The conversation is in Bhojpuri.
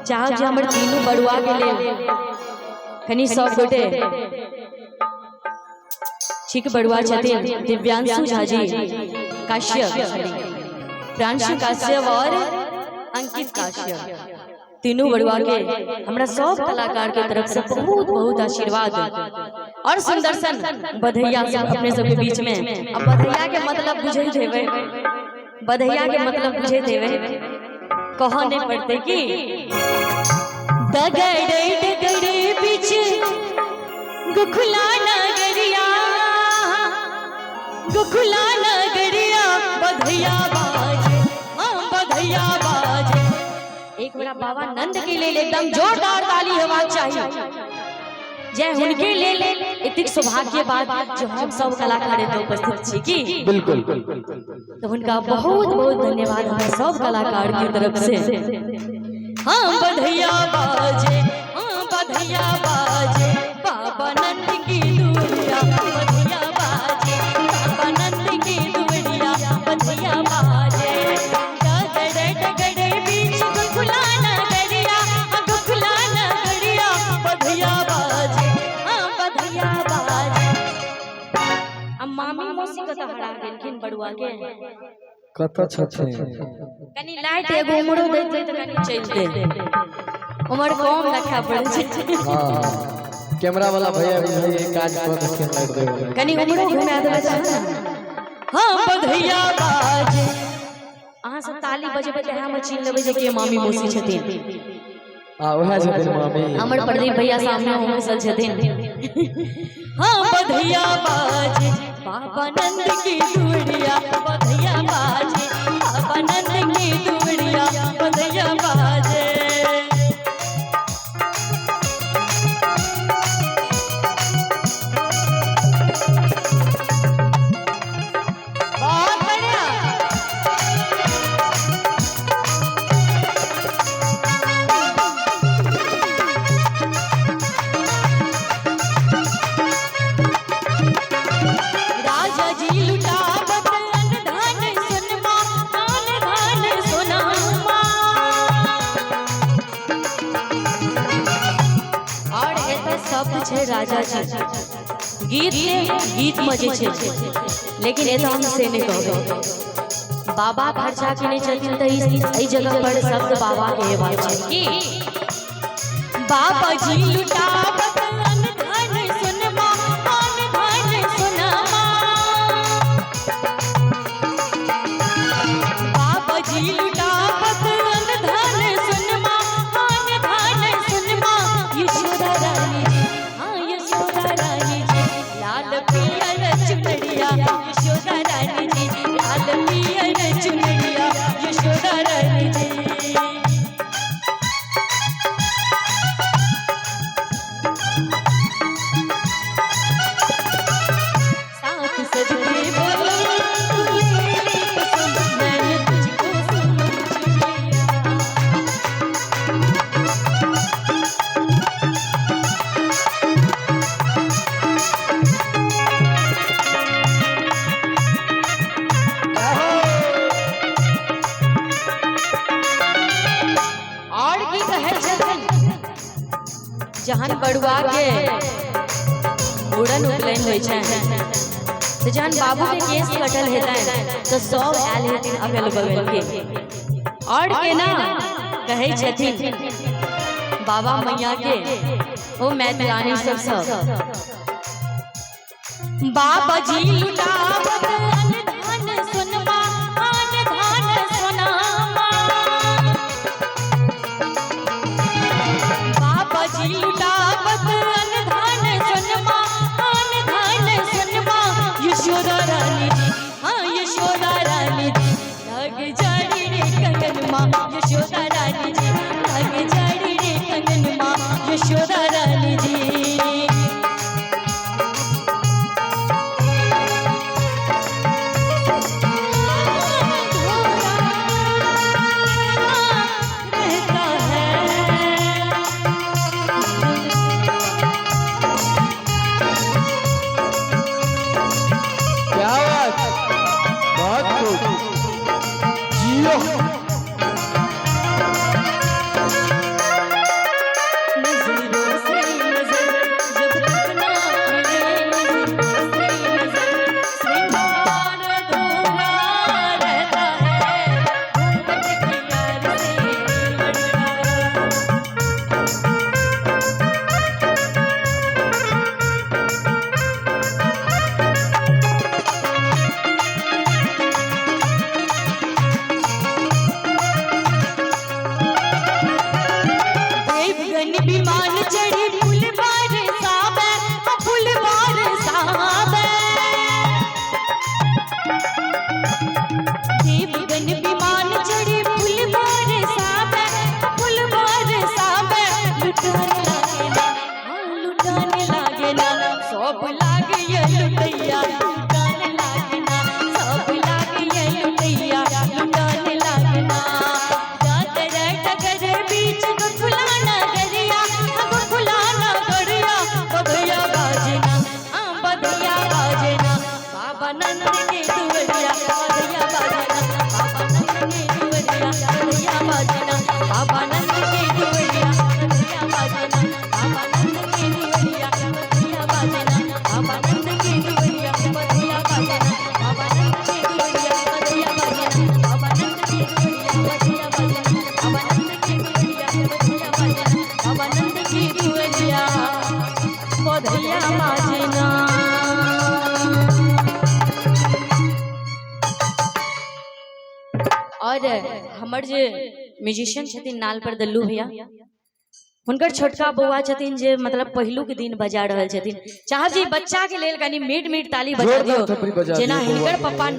चाहब जे हमर तीनू बड़ुआ के लेल कनी सब गोटे ठीक बड़ुआ छथिन दिव्यांशु झा जी, काश्यप, प्रांशु काश्यप और अंकित काश्यप, तीनों बड़ुआ के हमरा सब कलाकार के तरफ से बहुत बहुत आशीर्वाद और सुंदरसन बधैया सब अपने सबके बीच में। अब बधैया के मतलब बुझे देवे, बधैया के मतलब बुझे देवे, कहने पड़ते कि दगड़े दगड़े बीच गुखुला नगरिया, गुखुला नगरिया बधैया बाजे, हाँ बधैया बाजे। एक बार बाबा नंद के लिए एकदम जोरदार ताली होनी चाहिए। जय उनके लिए इतनी सौभाग्य बात जो हम सब कलाकार तो उपस्थित छी की बिल्कुल, तो उनका बहुत बहुत धन्यवाद हम सब कलाकार की तरफ से। हाँ बधैया बाजे, हाँ बधैया बाजे, बाबा नंद की दुनिया बधैया बाजे, बाबा नंद की दुनिया बधैया बाजे। डगड़े डगड़े बीच गुखुला नगरिया, गुखुला नगरिया बधैया बाजे, हाँ बधैया बाजे। अब मामी मौसी कत हरा गेलखिन बड़ुआ के कत छथे कनी लाइट एगो उमरो दैते त कनी चलते उमर कम रखा पड़े छै। हां कैमरा वाला भैया भी ये काज कर के लाइट देबे कनी उमरो घुमा देबे त। हां बधैया बाजे, अहाँ सब ताली बजेबे त हम छीन लेबे जे के मामी मौसी छथिन। हां ओहे छथिन मामी, हमर प्रदीप भैया सामने होमे सल छथिन। हां बधैया बाजे, बाबा नंद की दुनिया बधैया बाजे, बाबा नंद की दुनिया बधैया बाजे। बहुत बढ़िया। राजा जी लुटावत अनधान सुनमा, अनधान सुनामा। और एता शब्द छै राजा जी, गीत के गीत में जे छै, लेकिन एता हम से नहीं कहबे। बाबा खर्चा के नहीं चलथिन त ई जगह पर शब्द बाबा के हेबाक छै कि बाबा जी लुटावत अनधान सुनमा, अनधान सुनामा। बाबा जी लुटावत अनधान सुनमा, अनधान सुनमा। यशोदा रानी जी, हाँ यशोदा रानी जी, लाल पियर चुनरिया यशोदा रानी जी, लाल पियर चुनरिया यशोदा रानी जी। साथ सजके बोलो तू मेरी कसम, मैंने तुझको समझ लिया। और की कहे छथिन जहन बड़ुआ के उड़न उपलैन होइ छै तो जहन बाबू के केस कटल हेतै तो सब आयल हेथिन अगल बगल के। और केना कहे छथिन बाबा मैया के ओ मैथिलानी सब बाबा जी लुटावत अनधान सुनमा, अनधान सुनामा। बाबा जी लुटावत अनधान सुनमा, अनधान सुनमा। यशोदा रानी जी, हाँ यशोदा रानी जी, लग जाड़ी रे कंगन माँ यशोदा रानी जी, लग जाड़ी रे कंगन माँ यशोदा रानी जी। बाबा नंद की दुवरिया बधिया बाजना बाबा नंद की दुवरिया बधिया बाजना बाबा नंद की दुवरिया बधिया बाजना बाबा नंद की दुवरिया बधिया बाजना बाबा नंद की दुवरिया बधिया बाजना बाबा नंद की दुवरिया बधिया बाजना बाबा नंद की दुवरिया बधिया बाजना। और हमर जे म्यूजिशियन छथिन नाल पर दल्लू भैया हुनकर छोटका बौआ छथिन जे मतलब पहिलू के दिन बजा रहल छथिन। चाहब जी बच्चा के लेल कनी मीट मीट ताली बजा दियो जेना हिनकर पप्पा